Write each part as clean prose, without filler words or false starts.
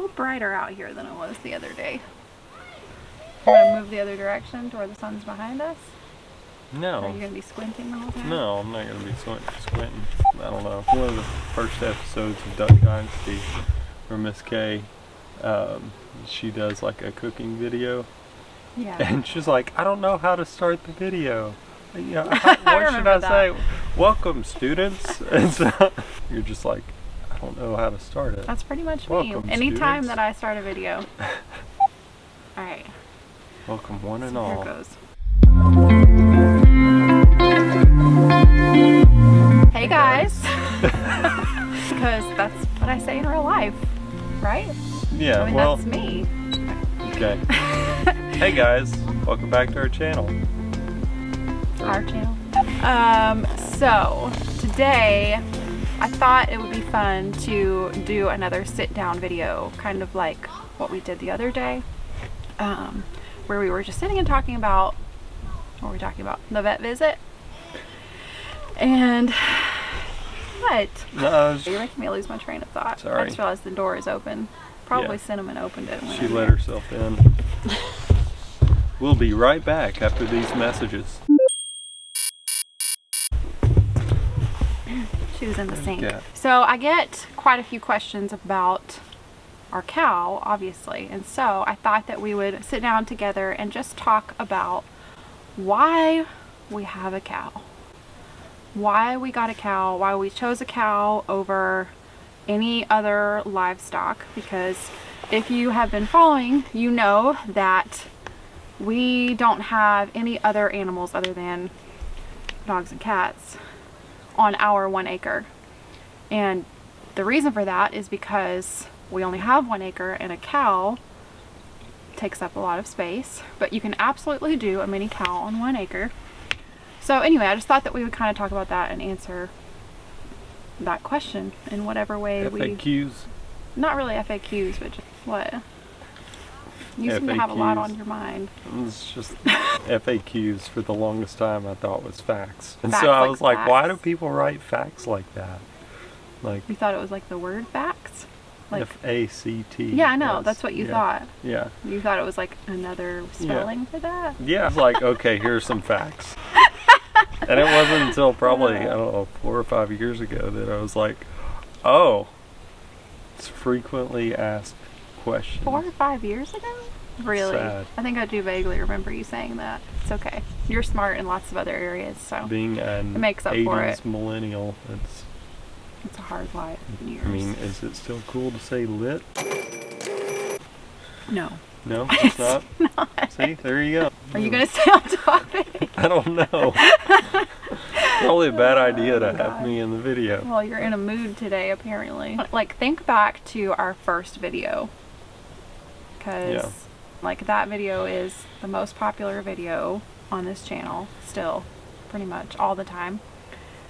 little brighter out here than it was the other day. You want to move the other direction to where the sun's behind us? No. Are you going to be squinting the whole time? No, I'm not going to be squinting. I don't know. One of the first episodes of Duck Dynasty where Miss Kay, she does like a cooking video. Yeah. And she's like, I don't know how to start the video. You know, what should I say? Welcome, students. And so you're just like, I don't know how to start it. That's pretty much Welcome, me. Anytime students. that I start a video. Alright. Welcome, one and So all. here goes. Hey guys. Because that's what I say in real life, right? Yeah, I mean, well, that's me. okay. Hey guys, welcome back to our channel. Our channel. So today I thought it would be fun to do another sit down video, kind of like what we did the other day, where we were just sitting and talking about, what were we talking about? The vet visit. And what? No, You're making me lose my train of thought. Sorry. I just realized the door is open. Probably Yeah. Cinnamon opened it. And went she in let there. herself in. We'll be right back after these messages. She was in the sink. Yeah. So I get quite a few questions about our cow, obviously. And so I thought that we would sit down together and just talk about why we have a cow. Why we got a cow, why we chose a cow over any other livestock. Because if you have been following, you know that we don't have any other animals other than dogs and cats on our 1 acre. And the reason for that is because we only have 1 acre and a cow takes up a lot of space, but you can absolutely do a mini cow on 1 acre. So anyway, I just thought that we would kind of talk about that and answer that question in whatever way FAQs. not really FAQs, but just what? You seem to have a lot on your mind. It's just FAQs for the longest time I thought was facts. And Facts so I like was like, why do facts? people write facts like that? Like You thought it was like the word facts? Like, FACT. yeah, I know. That's what you thought. Yeah. You thought it was like another spelling for that? Yeah, it's like, okay, here's some facts. And it wasn't until probably, I don't know, 4 or 5 years ago that I was like, oh, it's frequently asked questions. 4 or 5 years ago? Really? Sad. I think I do vaguely remember you saying that. It's okay. You're smart in lots of other areas, so Being an it makes up 80s for it. millennial, It's a hard life. Years. I mean, is it still cool to say lit? No. No, it's not. See, there you go. Are you going to stay on topic? I don't know. Probably a bad idea to have me in the video. Well, you're in a mood today, apparently. Like, think back to our first video. Because, Yeah. like, that video is the most popular video on this channel, still, pretty much, all the time.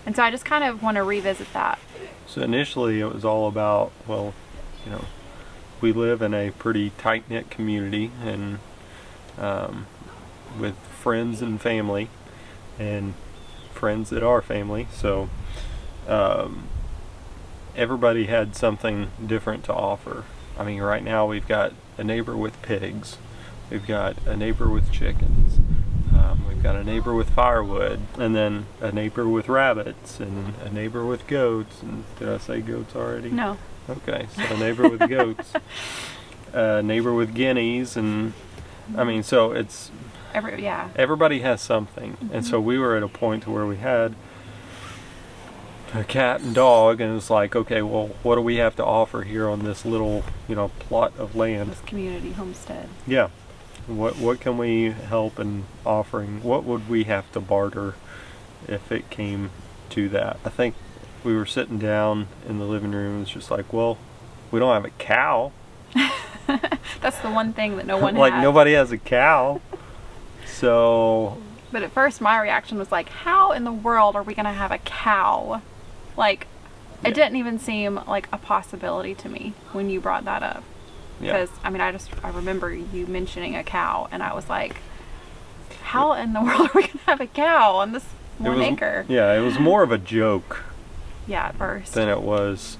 And so I just kind of want to revisit that. So initially it was all about, well, you know, we live in a pretty tight-knit community and with friends and family and friends that are family. So everybody had something different to offer. I mean, right now we've got a neighbor with pigs. We've got a neighbor with chickens. We've got a neighbor with firewood, and then a neighbor with rabbits, and a neighbor with goats. And did I say goats already? No. Okay, so a neighbor with goats, a neighbor with guineas, and I mean, so it's Yeah. everybody has something. And so we were at a point to where we had a cat and dog, and it's like, okay, well, what do we have to offer here on this little, you know, plot of land? This community homestead. Yeah. What can we help in offering? What would we have to barter if it came to that? I think we were sitting down in the living room and it's just like, well, we don't have a cow. That's the one thing that no one Like has. nobody has a cow. So But at first my reaction was like, how in the world are we going to have a cow? Like, it didn't even seem like a possibility to me when you brought that up. Because, I mean, I remember you mentioning a cow, and I was like, how in the world are we going to have a cow on this 1 acre? Yeah, it was more of a joke Yeah, at first. than it was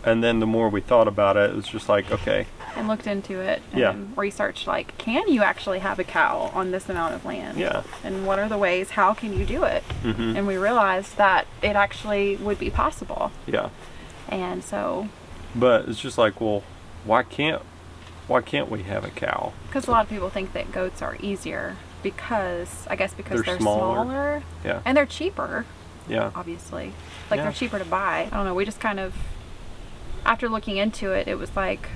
And then the more we thought about it, it was just like, okay. And looked into it and Yeah. researched, like, can you actually have a cow on this amount of land? Yeah. And what are the ways, how can you do it? Mm-hmm. And we realized that it actually would be possible. Yeah. And so, But it's just like, well, why can't we have a cow? because a lot of people think that goats are easier because they're smaller. Yeah. And they're cheaper, Yeah. obviously. Like, Yeah. they're cheaper to buy. I don't know, we just kind of, after looking into it, it was like,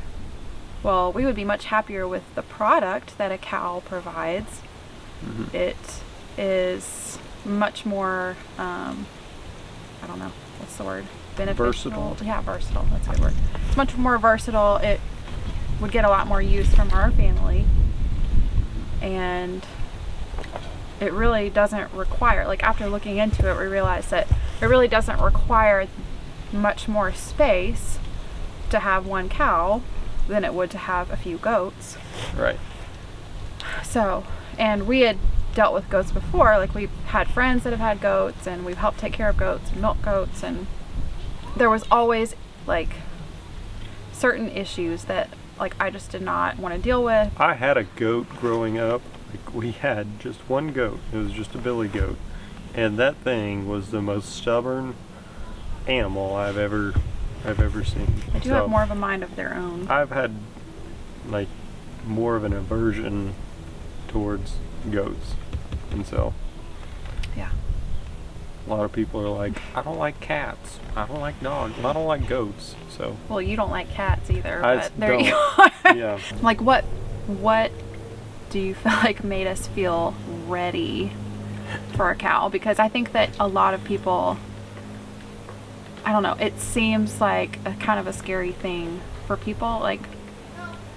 well, we would be much happier with the product that a cow provides. Mm-hmm. It is much more, I don't know, what's the word? Beneficial. Versatile. Yeah, versatile, that's a good word. It's much more versatile. It would get a lot more use from our family. And it really doesn't require, like, after looking into it, we realized that it really doesn't require much more space to have one cow than it would to have a few goats. Right. So, and we had dealt with goats before. Like, we've had friends that have had goats, and we've helped take care of goats and milk goats, and there was always, like, certain issues that, like, I just did not want to deal with. I had a goat growing up. Like, we had just one goat. It was just a billy goat. And that thing was the most stubborn animal I've ever seen. They do have more of a mind of their own. I've had, like, more of an aversion towards goats. And so, Yeah. a lot of people are like, I don't like cats. I don't like dogs. I don't like goats. So, Well, you don't like cats either, I but there you don't. are. yeah. Like, what do you feel like made us feel ready for a cow? Because I think that a lot of people, I don't know, it seems like a kind of a scary thing for people, like,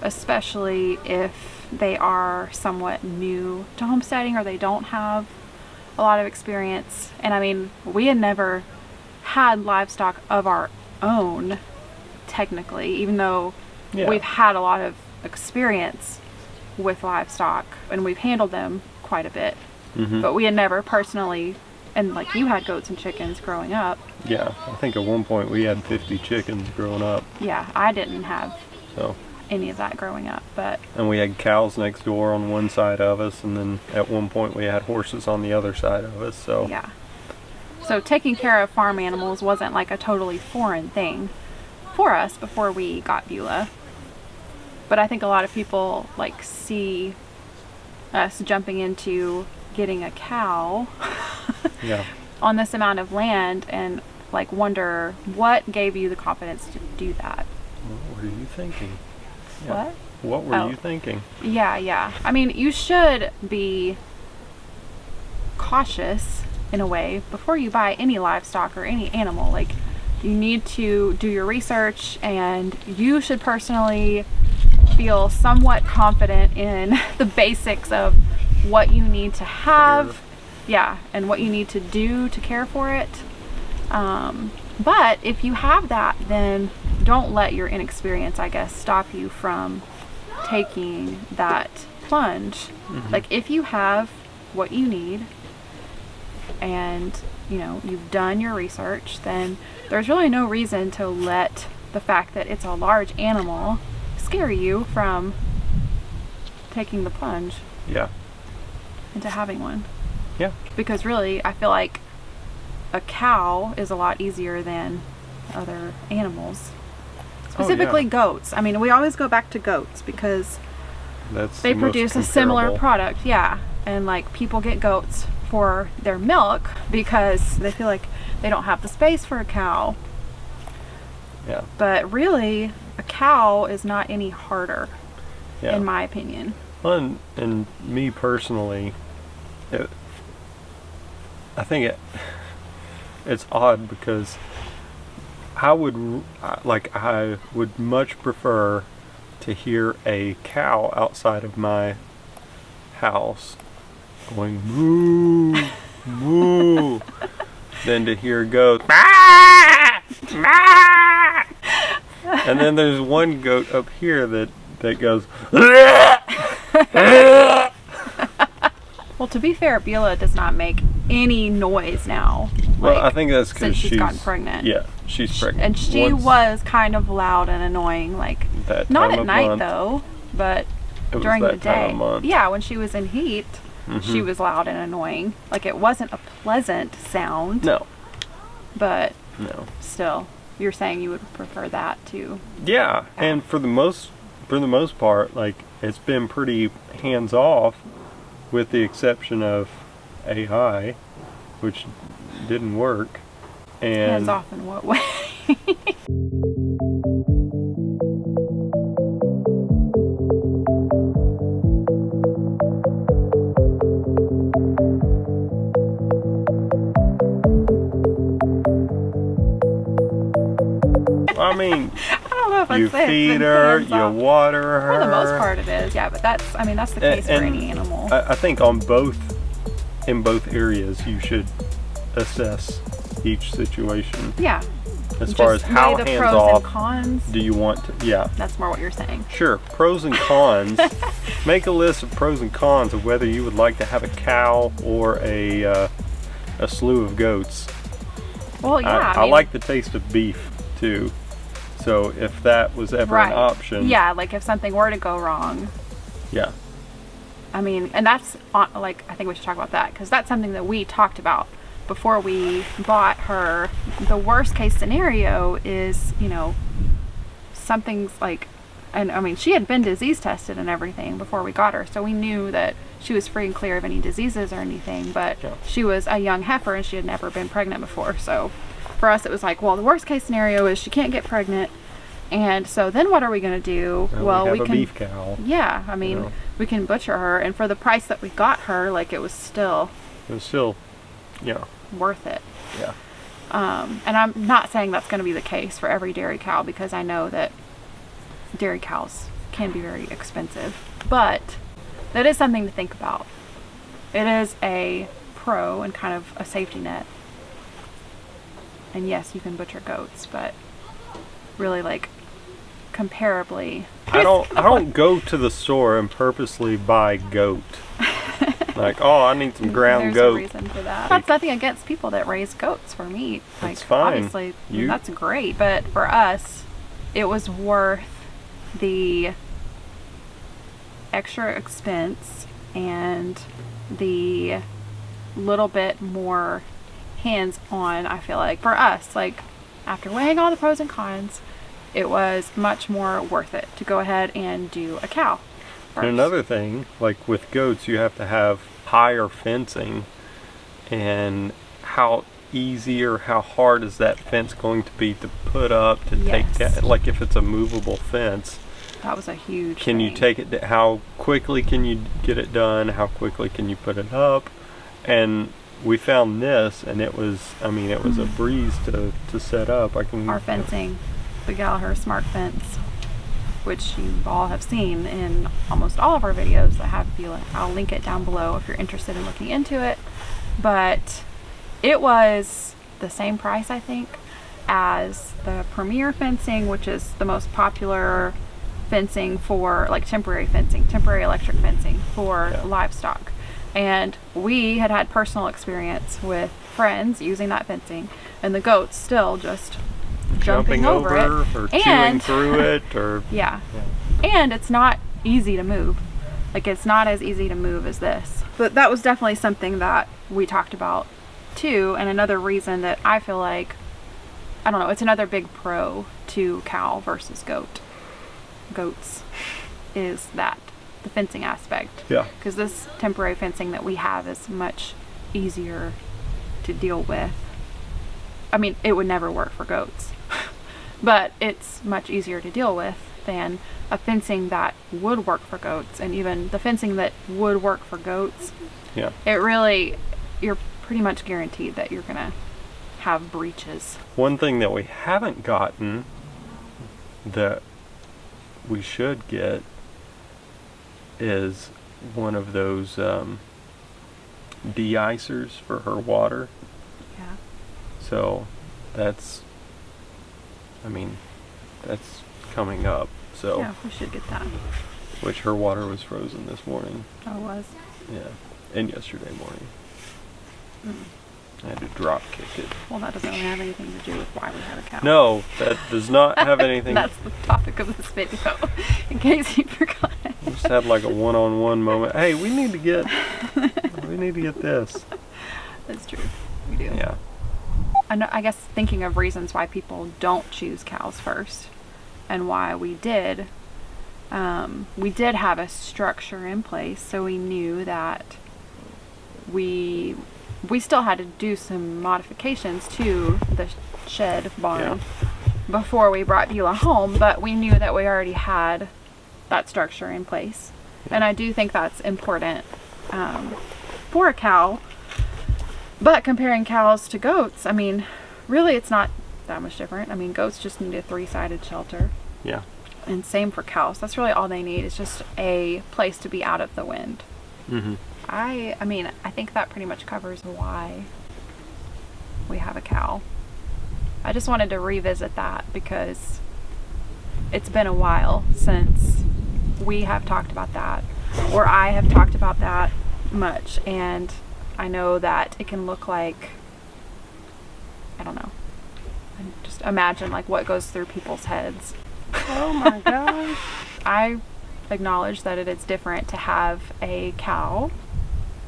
especially if they are somewhat new to homesteading or they don't have a lot of experience. And I mean, we had never had livestock of our own, technically, even though Yeah. we've had a lot of experience with livestock and we've handled them quite a bit. Mm-hmm. But we had never personally, and like, you had goats and chickens growing up. Yeah. I think at one point we had 50 chickens growing up. Yeah, I didn't have So. any of that growing up, but And we had cows next door on one side of us, and then at one point we had horses on the other side of us. So yeah. So taking care of farm animals wasn't like a totally foreign thing for us before we got Beulah. But I think a lot of people, like, see us jumping into getting a cow yeah, on this amount of land and, like, wonder what gave you the confidence to do that. what were you thinking? Yeah. What? What were Oh. you thinking? Yeah. I mean, you should be cautious in a way before you buy any livestock or any animal. Like, you need to do your research, and you should personally feel somewhat confident in the basics of what you need to have, yeah, and what you need to do to care for it. But if you have that, then don't let your inexperience, I guess, stop you from taking that plunge. Mm-hmm. Like, if you have what you need and, you know, you've done your research, then there's really no reason to let the fact that it's a large animal scare you from taking the plunge Yeah, into having one. yeah, Because really, I feel like a cow is a lot easier than other animals. Specifically goats. I mean, we always go back to goats because that's they the most produce a similar comparable. product. Yeah. And, like, people get goats for their milk because they feel like they don't have the space for a cow. Yeah, But really, a cow is not any harder, yeah. in my opinion. Well, and me personally, I think it's odd because I would much prefer to hear a cow outside of my house going moo moo than to hear goats "Bah! Bah!" And then there's one goat up here that goes Well, to be fair, Beulah does not make any noise now. Well, like, I think that's because since she's gotten pregnant. Yeah, she's pregnant. And she was kind of loud and annoying, like, that not time at of night month. though, but It was during the that time day. of month. Yeah, when she was in heat, she was loud and annoying. Like, it wasn't a pleasant sound. No. But No. still, you're saying you would prefer that to. Yeah, and for the most part, like, it's been pretty hands off, with the exception of AI, which didn't work. And Hands off in what way? I mean, I don't know if I'd you say it's feed been her, hands you off. water her. For the most part it is, yeah, but that's the case for any animal. I think in both areas, you should assess each situation. Yeah. As far as how the hands pros off and cons. do you want to, yeah. That's more what you're saying. Sure, pros and cons. Make a list of pros and cons of whether you would like to have a cow or a slew of goats. Well, yeah. I like the taste of beef too. So if that was ever an option. Yeah, like if something were to go wrong. Yeah. I mean, and that's like, I think we should talk about that, because that's something that we talked about before we bought her. The worst case scenario is, something's like, and I mean, she had been disease tested and everything before we got her, so we knew that she was free and clear of any diseases or anything, but she was a young heifer and she had never been pregnant before. So for us, it was like, well, the worst case scenario is she can't get pregnant, and so then what are we going to do? Well, we can, a beef cow. Yeah, I mean, we can butcher her, and for the price that we got her, like, it was still worth it. Yeah. And I'm not saying that's going to be the case for every dairy cow, because I know that dairy cows can be very expensive, but that is something to think about. It is a pro and kind of a safety net. And yes, you can butcher goats, but really, like, comparably, I don't go to the store and purposely buy goat. Like, oh, I need some ground goat. There's a reason for that. That's nothing against people that raise goats for meat. Like, it's fine. Obviously, that's great. But for us, it was worth the extra expense and the little bit more hands-on, I feel like. For us, like, after weighing all the pros and cons, it was much more worth it to go ahead and do a cow first. And another thing, like with goats, you have to have higher fencing, and how easy or how hard is that fence going to be to put up, to take down? Like, if it's a movable fence, that was a huge thing. You take it down? How quickly can you get it done? How quickly can you put it up? And we found this, and it was a breeze to set up. Our fencing, the Gallagher Smart Fence, which you all have seen in almost all of our videos. I'll link it down below if you're interested in looking into it. But it was the same price, I think, as the Premier fencing, which is the most popular fencing for, like, temporary electric fencing for livestock. And we had personal experience with friends using that fencing, and the goats still just jumping over it or chewing through it, or and it's not easy to move. Like, it's not as easy to move as this. But that was definitely something that we talked about too, and another reason that I feel like, I don't know, it's another big pro to cow versus goats is that the fencing aspect. Yeah. Because this temporary fencing that we have is much easier to deal with. I mean, it would never work for goats, but it's much easier to deal with than a fencing that would work for goats. And even the fencing that would work for goats, you're pretty much guaranteed that you're gonna have breaches. One thing that we haven't gotten that we should get is one of those de-icers for her water. Yeah. So that's coming up. So yeah, we should get that. Which her water was frozen this morning. Oh, it was? Yeah, and yesterday morning. I had to drop kick it. Well, that doesn't really have anything to do with why we have a cow. No, that does not have anything. That's the topic of this video, in case you forgot. We just had like a one-on-one moment. Hey, we need to get this. That's true. We do. Yeah. I guess thinking of reasons why people don't choose cows first, and why we did have a structure in place, so we knew that we still had to do some modifications to the shed barn before we brought Beulah home, but we knew that we already had that structure in place. And I do think that's important for a cow. But comparing cows to goats, I mean, really it's not that much different. I mean, goats just need a 3-sided shelter. Yeah. And same for cows. That's really all they need, is just a place to be out of the wind. Mm-hmm. I mean, I think that pretty much covers why we have a cow. I just wanted to revisit that because it's been a while since we have talked about that, or I have talked about that much, and I know that it can look like, I don't know, just imagine like what goes through people's heads. Oh my gosh. I acknowledge that it is different to have a cow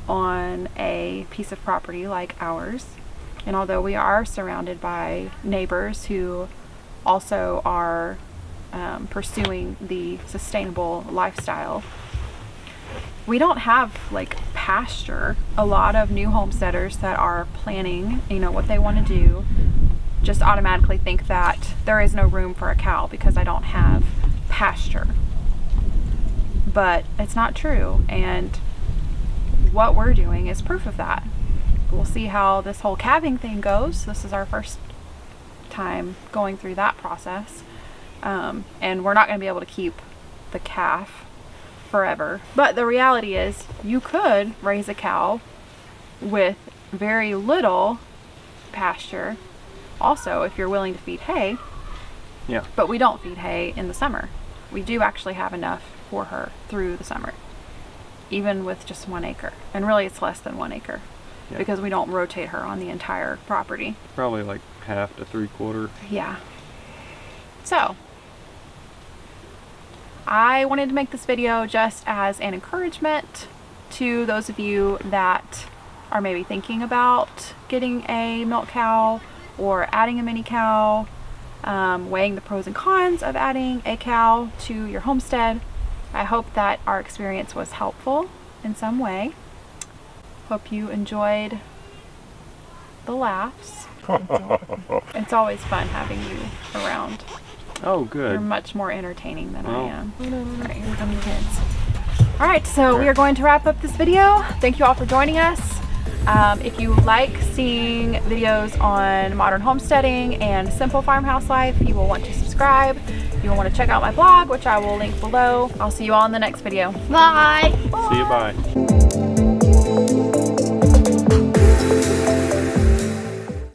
on a piece of property like ours, and although we are surrounded by neighbors who also are pursuing the sustainable lifestyle, we don't have like pasture. A lot of new homesteaders that are planning, you know, what they want to do, just automatically think that there is no room for a cow because I don't have pasture. But it's not true, and what we're doing is proof of that. We'll see how this whole calving thing goes. This is our first time going through that process, and we're not going to be able to keep the calf forever. But the reality is you could raise a cow with very little pasture also, if you're willing to feed hay. Yeah. But we don't feed hay in the summer. We do actually have enough for her through the summer, even with just 1 acre. And really it's less than 1 acre, because we don't rotate her on the entire property. Probably like 1/2 to 3/4. Yeah. So I wanted to make this video just as an encouragement to those of you that are maybe thinking about getting a milk cow or adding a mini cow, weighing the pros and cons of adding a cow to your homestead. I hope that our experience was helpful in some way. Hope you enjoyed the laughs. It's always fun having you around. Oh, good. You're much more entertaining than I am. All right, here come the kids. All right, so we are going to wrap up this video. Thank you all for joining us. If you like seeing videos on modern homesteading and simple farmhouse life, you will want to subscribe. You will want to check out my blog, which I will link below. I'll see you all in the next video. Bye. See you, bye.